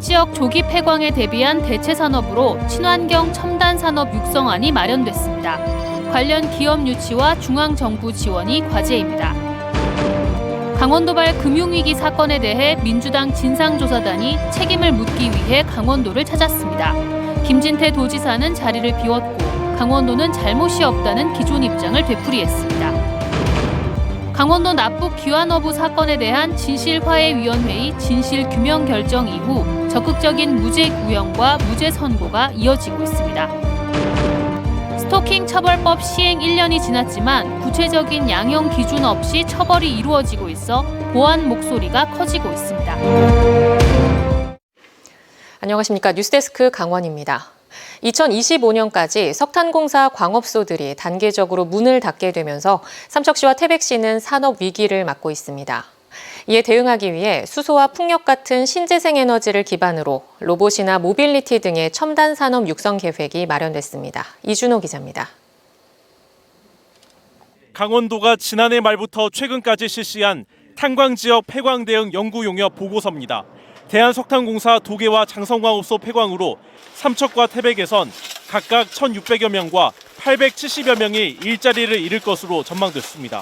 지역 조기 폐광에 대비한 대체 산업으로 친환경 첨단 산업 육성안이 마련됐습니다. 관련 기업 유치와 중앙정부 지원이 과제입니다. 강원도발 금융위기 사건에 대해 민주당 진상조사단이 책임을 묻기 위해 강원도를 찾았습니다. 김진태 도지사는 자리를 비웠고 강원도는 잘못이 없다는 기존 입장을 되풀이했습니다. 강원도 납북 귀환어부 사건에 대한 진실화해위원회의 진실규명 결정 이후 적극적인 무죄 구형과 무죄 선고가 이어지고 있습니다. 스토킹 처벌법 시행 1년이 지났지만 구체적인 양형 기준 없이 처벌이 이루어지고 있어 보완 목소리가 커지고 있습니다. 안녕하십니까. 뉴스데스크 강원입니다. 2025년까지 석탄공사 광업소들이 단계적으로 문을 닫게 되면서 삼척시와 태백시는 산업 위기를 맞고 있습니다. 이에 대응하기 위해 수소와 풍력 같은 신재생 에너지를 기반으로 로봇이나 모빌리티 등의 첨단 산업 육성 계획이 마련됐습니다. 이준호 기자입니다. 강원도가 지난해 말부터 최근까지 실시한 탄광 지역 폐광 대응 연구 용역 보고서입니다. 대한석탄공사 도계와 장성광업소 폐광으로 삼척과 태백에선 각각 1,600여 명과 870여 명이 일자리를 잃을 것으로 전망됐습니다.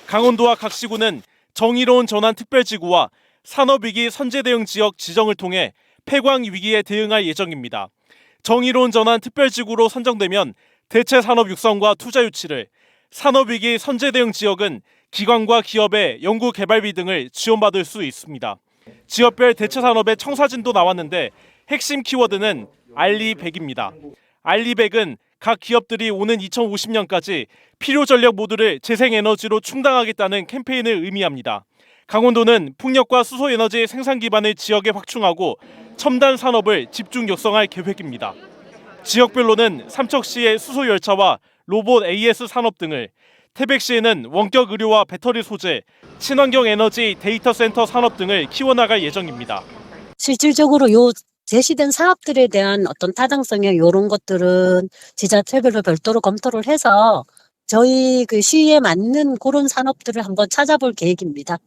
강원도와 각 시군은 정의로운 전환 특별지구와 산업위기 선제대응 지역 지정을 통해 폐광 위기에 대응할 예정입니다. 정의로운 전환 특별지구로 선정되면 대체 산업 육성과 투자 유치를, 산업위기 선제대응 지역은 기관과 기업의 연구개발비 등을 지원받을 수 있습니다. 지역별 대체 산업의 청사진도 나왔는데 핵심 키워드는 알리100입니다. 알리100은 각 기업들이 오는 2050년까지 필요 전력 모두를 재생에너지로 충당하겠다는 캠페인을 의미합니다. 강원도는 풍력과 수소에너지 생산 기반을 지역에 확충하고 첨단 산업을 집중 육성할 계획입니다. 지역별로는 삼척시의 수소열차와 로봇 AS 산업 등을, 태백시에는 원격 의료와 배터리 소재, 친환경 에너지 데이터 센터 산업 등을 키워나갈 예정입니다. 실질적으로 제시된 사업들에 대한 어떤 타당성이 이런 것들은 지자체별로 별도로 검토를 해서 저희 그 시에 맞는 그런 산업들을 한번 찾아볼 계획입니다.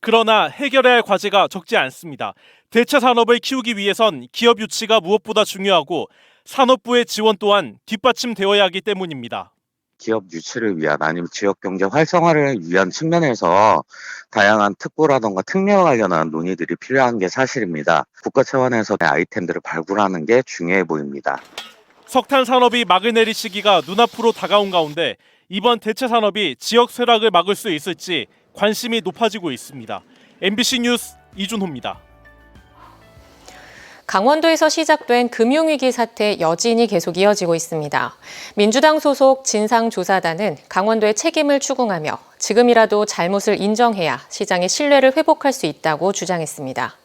그러나 해결해야 할 과제가 적지 않습니다. 대체 산업을 키우기 위해선 기업 유치가 무엇보다 중요하고 산업부의 지원 또한 뒷받침되어야 하기 때문입니다. 기업 유치를 위한 아니면 지역 경제 활성화를 위한 측면에서 다양한 특구라던가 특례와 관련한 논의들이 필요한 게 사실입니다. 국가 차원에서 아이템들을 발굴하는 게 중요해 보입니다. 석탄 산업이 막을 내릴 시기가 눈앞으로 다가온 가운데 이번 대체 산업이 지역 쇠락을 막을 수 있을지 관심이 높아지고 있습니다. MBC 뉴스 이준호입니다. 강원도에서 시작된 금융위기 사태 여진이 계속 이어지고 있습니다. 민주당 소속 진상조사단은 강원도의 책임을 추궁하며 지금이라도 잘못을 인정해야 시장의 신뢰를 회복할 수 있다고 주장했습니다.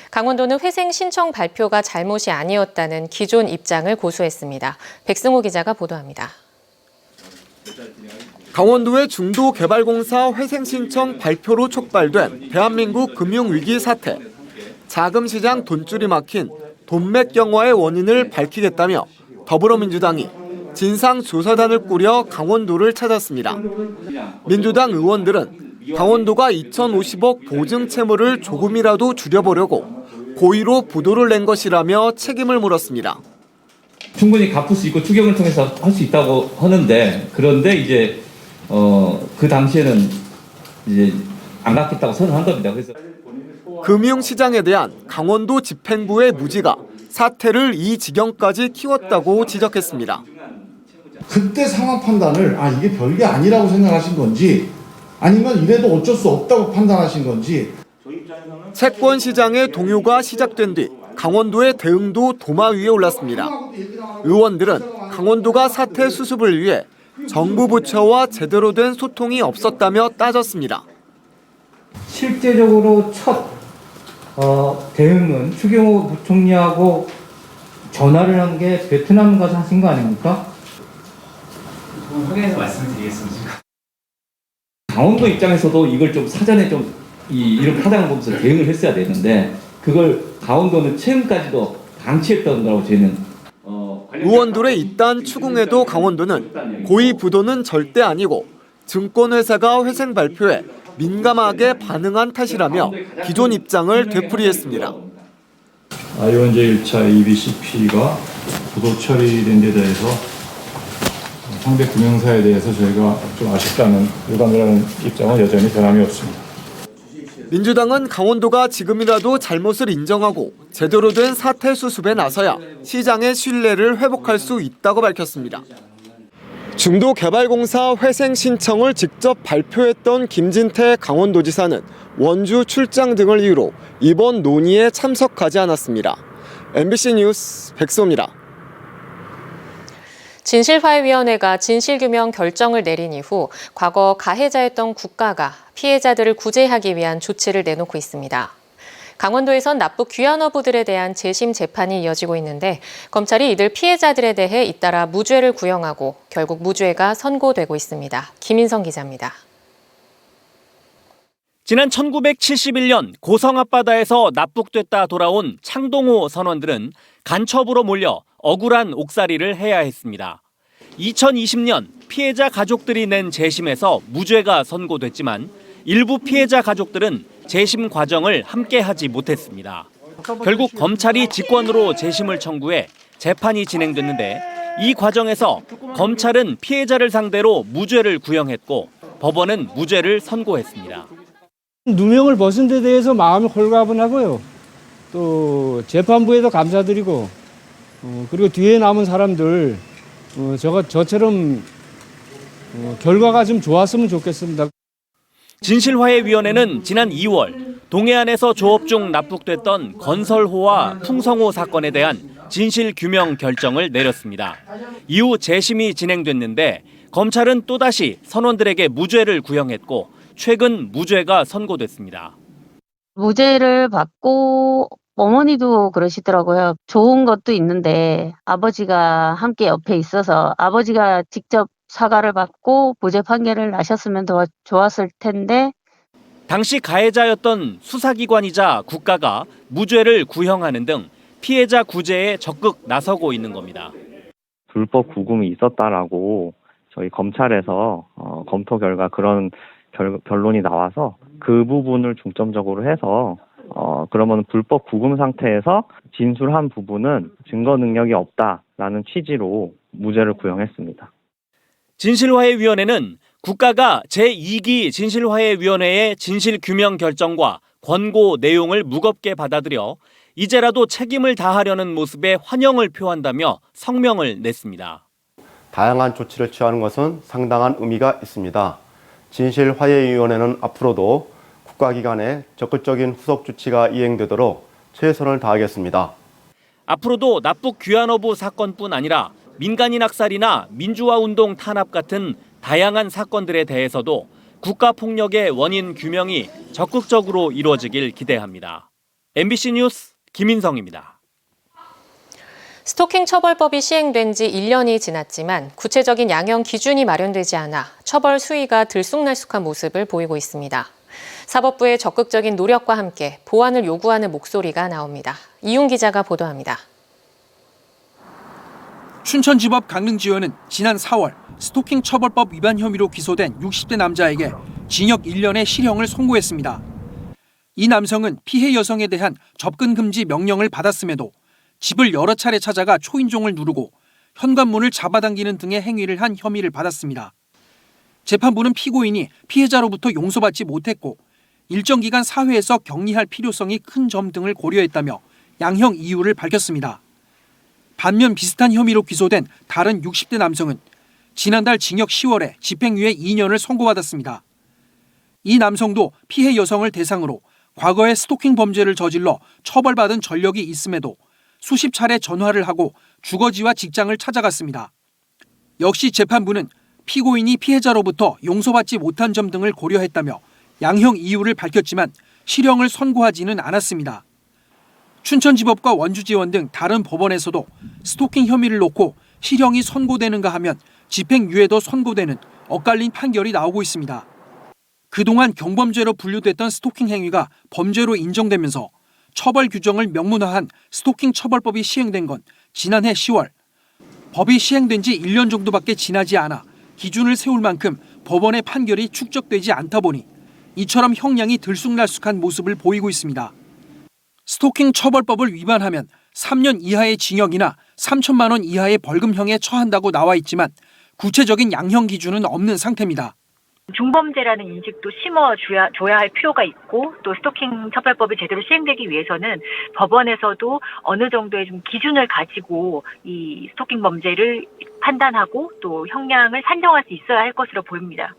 강원도는 회생 신청 발표가 잘못이 아니었다는 기존 입장을 고수했습니다. 백승호 기자가 보도합니다. 강원도의 중도개발공사 회생 신청 발표로 촉발된 대한민국 금융위기 사태. 자금시장 돈줄이 막힌 돈맥 경화의 원인을 밝히겠다며 더불어민주당이 진상조사단을 꾸려 강원도를 찾았습니다. 민주당 의원들은 강원도가 2,050억 보증 채무를 조금이라도 줄여보려고 고의로 부도를 낸 것이라며 책임을 물었습니다. 충분히 갚을 수 있고 추경을 통해서 할 수 있다고 하는데, 그런데 이제 그 당시에는 이제 안 갚겠다고 선언한 겁니다. 그래서 금융시장에 대한 강원도 집행부의 무지가 사태를 이 지경까지 키웠다고 지적했습니다. 그때 상황 판단을 이게 별게 아니라고 생각하신 건지 아니면 이래도 어쩔 수 없다고 판단하신 건지. 채권 시장의 동요가 시작된 뒤 강원도의 대응도 도마 위에 올랐습니다. 의원들은 강원도가 사태 수습을 위해 정부 부처와 제대로 된 소통이 없었다며 따졌습니다. 실제적으로 첫 대응은 추경호 부총리하고 전화를 한 게 베트남 가서 하신 거 아닙니까? 확인해서 말씀드리겠습니다. 강원도 입장에서도 이걸 좀 사전에 좀 이런 파장을 보면서 대응을 했어야 되는데 그걸 강원도는 최근까지도 방치했던 거라고 저희는. 의원들의 이딴 추궁에도 강원도는 고의 부도는 절대 아니고 증권회사가 회생 발표에 민감하게 반응한 탓이라며 기존 입장을 되풀이했습니다. 아이원제 1차 ABCP가 부도 처리된 데 대해서 상대 금융사에 대해서 저희가 좀 아쉽다는 유감이라는 입장은 여전히 변함이 없습니다. 민주당은 강원도가 지금이라도 잘못을 인정하고 제대로 된 사태 수습에 나서야 시장의 신뢰를 회복할 수 있다고 밝혔습니다. 중도개발공사 회생 신청을 직접 발표했던 김진태 강원도지사는 원주 출장 등을 이유로 이번 논의에 참석하지 않았습니다. MBC 뉴스 백소입니다. 진실화해위원회가 진실규명 결정을 내린 이후 과거 가해자였던 국가가 피해자들을 구제하기 위한 조치를 내놓고 있습니다. 강원도에선 납북 귀환어부들에 대한 재심 재판이 이어지고 있는데 검찰이 이들 피해자들에 대해 잇따라 무죄를 구형하고 결국 무죄가 선고되고 있습니다. 김인성 기자입니다. 지난 1971년 고성 앞바다에서 납북됐다 돌아온 창동호 선원들은 간첩으로 몰려 억울한 옥살이를 해야 했습니다. 2020년 피해자 가족들이 낸 재심에서 무죄가 선고됐지만 일부 피해자 가족들은 재심 과정을 함께하지 못했습니다. 결국 검찰이 직권으로 재심을 청구해 재판이 진행됐는데 이 과정에서 검찰은 피해자를 상대로 무죄를 구형했고 법원은 무죄를 선고했습니다. 누명을 벗은 데 대해서 마음이 홀가분하고요. 또 재판부에도 감사드리고 그리고 뒤에 남은 사람들 저처럼 결과가 좀 좋았으면 좋겠습니다. 진실화해위원회는 지난 2월 동해안에서 조업 중 납북됐던 건설호와 풍성호 사건에 대한 진실규명 결정을 내렸습니다. 이후 재심이 진행됐는데 검찰은 또다시 선원들에게 무죄를 구형했고 최근 무죄가 선고됐습니다. 무죄를 받고 어머니도 그러시더라고요. 좋은 것도 있는데 아버지가 함께 옆에 있어서 아버지가 직접 사과를 받고 무죄 판결을 나셨으면 더 좋았을 텐데. 당시 가해자였던 수사기관이자 국가가 무죄를 구형하는 등 피해자 구제에 적극 나서고 있는 겁니다. 불법 구금이 있었다라고 저희 검찰에서 검토 결과 그런 결론이 나와서 그 부분을 중점적으로 해서 그러면 불법 구금 상태에서 진술한 부분은 증거 능력이 없다라는 취지로 무죄를 구형했습니다. 진실화해위원회는 국가가 제2기 진실화해위원회의 진실규명 결정과 권고 내용을 무겁게 받아들여 이제라도 책임을 다하려는 모습에 환영을 표한다며 성명을 냈습니다. 다양한 조치를 취하는 것은 상당한 의미가 있습니다. 진실화해위원회는 앞으로도 국가기관의 적극적인 후속 조치가 이행되도록 최선을 다하겠습니다. 앞으로도 납북 귀환어부 사건뿐 아니라 민간인 학살이나 민주화운동 탄압 같은 다양한 사건들에 대해서도 국가폭력의 원인 규명이 적극적으로 이루어지길 기대합니다. MBC 뉴스 김인성입니다. 스토킹 처벌법이 시행된 지 1년이 지났지만 구체적인 양형 기준이 마련되지 않아 처벌 수위가 들쑥날쑥한 모습을 보이고 있습니다. 사법부의 적극적인 노력과 함께 보완을 요구하는 목소리가 나옵니다. 이윤 기자가 보도합니다. 춘천지법 강릉지원은 지난 4월 스토킹 처벌법 위반 혐의로 기소된 60대 남자에게 징역 1년의 실형을 선고했습니다. 이 남성은 피해 여성에 대한 접근 금지 명령을 받았음에도 집을 여러 차례 찾아가 초인종을 누르고 현관문을 잡아당기는 등의 행위를 한 혐의를 받았습니다. 재판부는 피고인이 피해자로부터 용서받지 못했고 일정 기간 사회에서 격리할 필요성이 큰 점 등을 고려했다며 양형 이유를 밝혔습니다. 반면 비슷한 혐의로 기소된 다른 60대 남성은 지난달 징역 10월에 집행유예 2년을 선고받았습니다. 이 남성도 피해 여성을 대상으로 과거에 스토킹 범죄를 저질러 처벌받은 전력이 있음에도 수십 차례 전화를 하고 주거지와 직장을 찾아갔습니다. 역시 재판부는 피고인이 피해자로부터 용서받지 못한 점 등을 고려했다며 양형 이유를 밝혔지만 실형을 선고하지는 않았습니다. 춘천지법과 원주지원 등 다른 법원에서도 스토킹 혐의를 놓고 실형이 선고되는가 하면 집행유예도 선고되는 엇갈린 판결이 나오고 있습니다. 그동안 경범죄로 분류됐던 스토킹 행위가 범죄로 인정되면서 처벌 규정을 명문화한 스토킹 처벌법이 시행된 건 지난해 10월. 법이 시행된 지 1년 정도밖에 지나지 않아 기준을 세울 만큼 법원의 판결이 축적되지 않다 보니 이처럼 형량이 들쑥날쑥한 모습을 보이고 있습니다. 스토킹 처벌법을 위반하면 3년 이하의 징역이나 3천만 원 이하의 벌금형에 처한다고 나와 있지만 구체적인 양형 기준은 없는 상태입니다. 중범죄라는 인식도 심어줘야 할 필요가 있고 또 스토킹 처벌법이 제대로 시행되기 위해서는 법원에서도 어느 정도의 좀 기준을 가지고 이 스토킹 범죄를 판단하고 또 형량을 산정할 수 있어야 할 것으로 보입니다.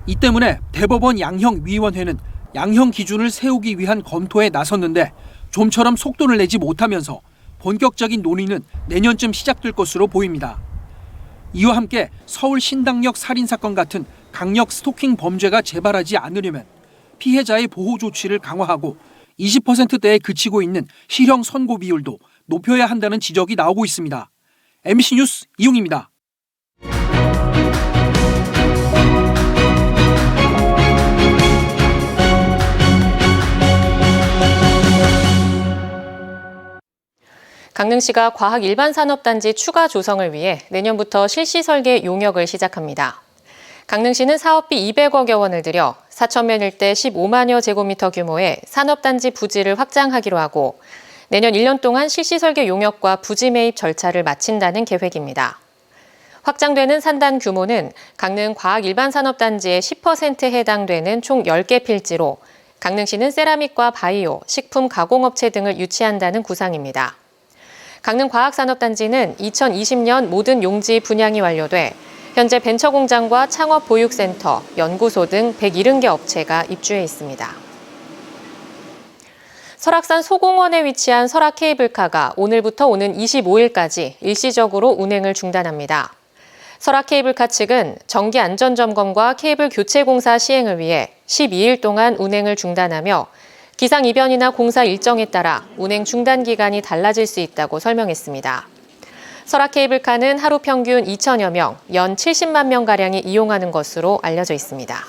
이 때문에 대법원 양형위원회는 양형 기준을 세우기 위한 검토에 나섰는데 좀처럼 속도를 내지 못하면서 본격적인 논의는 내년쯤 시작될 것으로 보입니다. 이와 함께 서울 신당역 살인사건 같은 강력 스토킹 범죄가 재발하지 않으려면 피해자의 보호 조치를 강화하고 20%대에 그치고 있는 실형 선고 비율도 높여야 한다는 지적이 나오고 있습니다. MBC 뉴스 이용입니다. 강릉시가 과학 일반산업단지 추가 조성을 위해 내년부터 실시 설계 용역을 시작합니다. 강릉시는 사업비 200억여 원을 들여 4,000면 일대 15만여 제곱미터 규모의 산업단지 부지를 확장하기로 하고 내년 1년 동안 실시 설계 용역과 부지 매입 절차를 마친다는 계획입니다. 확장되는 산단 규모는 강릉 과학 일반산업단지의 10%에 해당되는 총 10개 필지로 강릉시는 세라믹과 바이오, 식품 가공업체 등을 유치한다는 구상입니다. 강릉과학산업단지는 2020년 모든 용지 분양이 완료돼 현재 벤처공장과 창업보육센터, 연구소 등 170개 업체가 입주해 있습니다. 설악산 소공원에 위치한 설악 케이블카가 오늘부터 오는 25일까지 일시적으로 운행을 중단합니다. 설악 케이블카 측은 정기 안전점검과 케이블 교체 공사 시행을 위해 12일 동안 운행을 중단하며 기상이변이나 공사 일정에 따라 운행 중단 기간이 달라질 수 있다고 설명했습니다. 설악 케이블카는 하루 평균 2천여 명, 연 70만 명가량이 이용하는 것으로 알려져 있습니다.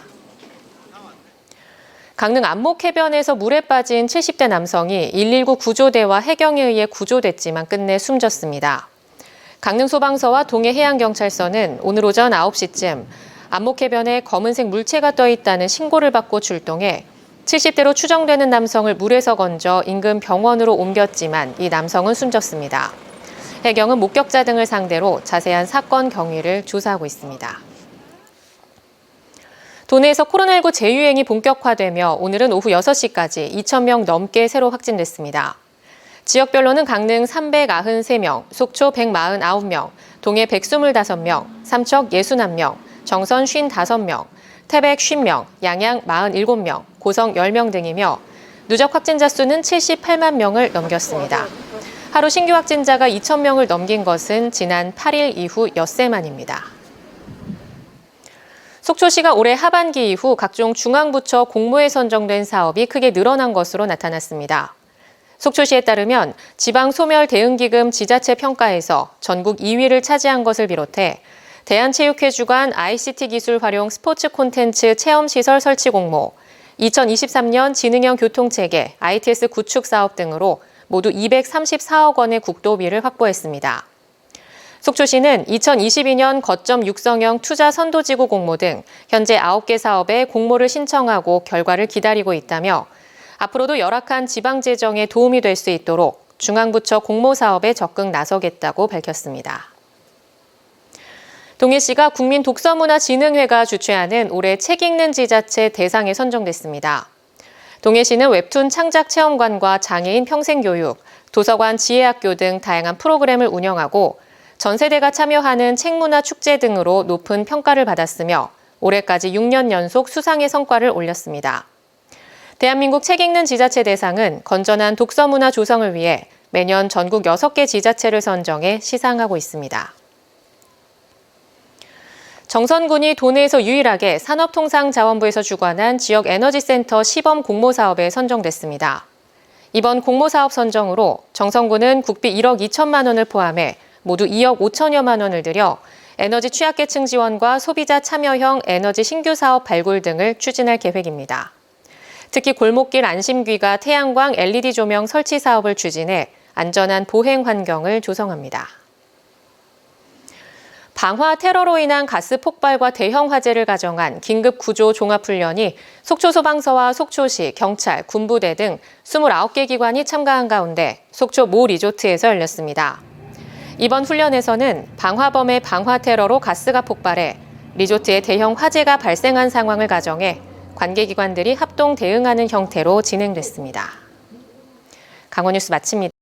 강릉 안목해변에서 물에 빠진 70대 남성이 119 구조대와 해경에 의해 구조됐지만 끝내 숨졌습니다. 강릉소방서와 동해해양경찰서는 오늘 오전 9시쯤 안목해변에 검은색 물체가 떠 있다는 신고를 받고 출동해 70대로 추정되는 남성을 물에서 건져 인근 병원으로 옮겼지만 이 남성은 숨졌습니다. 해경은 목격자 등을 상대로 자세한 사건 경위를 조사하고 있습니다. 도내에서 코로나19 재유행이 본격화되며 오늘은 오후 6시까지 2,000명 넘게 새로 확진됐습니다. 지역별로는 강릉 393명, 속초 149명, 동해 125명, 삼척 61명, 정선 55명, 태백 50명, 양양 47명, 고성 10명 등이며 누적 확진자 수는 78만 명을 넘겼습니다. 하루 신규 확진자가 2,000명을 넘긴 것은 지난 8일 이후 엿새 만입니다. 속초시가 올해 하반기 이후 각종 중앙부처 공모에 선정된 사업이 크게 늘어난 것으로 나타났습니다. 속초시에 따르면 지방소멸대응기금 지자체 평가에서 전국 2위를 차지한 것을 비롯해 대한체육회 주관 ICT 기술 활용 스포츠 콘텐츠 체험시설 설치 공모, 2023년 지능형 교통체계 ITS 구축 사업 등으로 모두 234억 원의 국도비를 확보했습니다. 속초시는 2022년 거점 육성형 투자 선도지구 공모 등 현재 9개 사업에 공모를 신청하고 결과를 기다리고 있다며 앞으로도 열악한 지방 재정에 도움이 될 수 있도록 중앙부처 공모 사업에 적극 나서겠다고 밝혔습니다. 동해시가 국민독서문화진흥회가 주최하는 올해 책 읽는 지자체 대상에 선정됐습니다. 동해시는 웹툰 창작 체험관과 장애인 평생교육, 도서관 지혜학교 등 다양한 프로그램을 운영하고 전 세대가 참여하는 책문화 축제 등으로 높은 평가를 받았으며 올해까지 6년 연속 수상의 성과를 올렸습니다. 대한민국 책 읽는 지자체 대상은 건전한 독서문화 조성을 위해 매년 전국 6개 지자체를 선정해 시상하고 있습니다. 정선군이 도내에서 유일하게 산업통상자원부에서 주관한 지역에너지센터 시범 공모사업에 선정됐습니다. 이번 공모사업 선정으로 정선군은 국비 1억 2천만 원을 포함해 모두 2억 5천여만 원을 들여 에너지 취약계층 지원과 소비자 참여형 에너지 신규 사업 발굴 등을 추진할 계획입니다. 특히 골목길 안심귀가 태양광 LED 조명 설치 사업을 추진해 안전한 보행 환경을 조성합니다. 방화 테러로 인한 가스 폭발과 대형 화재를 가정한 긴급 구조 종합훈련이 속초소방서와 속초시, 경찰, 군부대 등 29개 기관이 참가한 가운데 속초 모 리조트에서 열렸습니다. 이번 훈련에서는 방화범의 방화 테러로 가스가 폭발해 리조트에 대형 화재가 발생한 상황을 가정해 관계기관들이 합동 대응하는 형태로 진행됐습니다. 강원뉴스 마칩니다.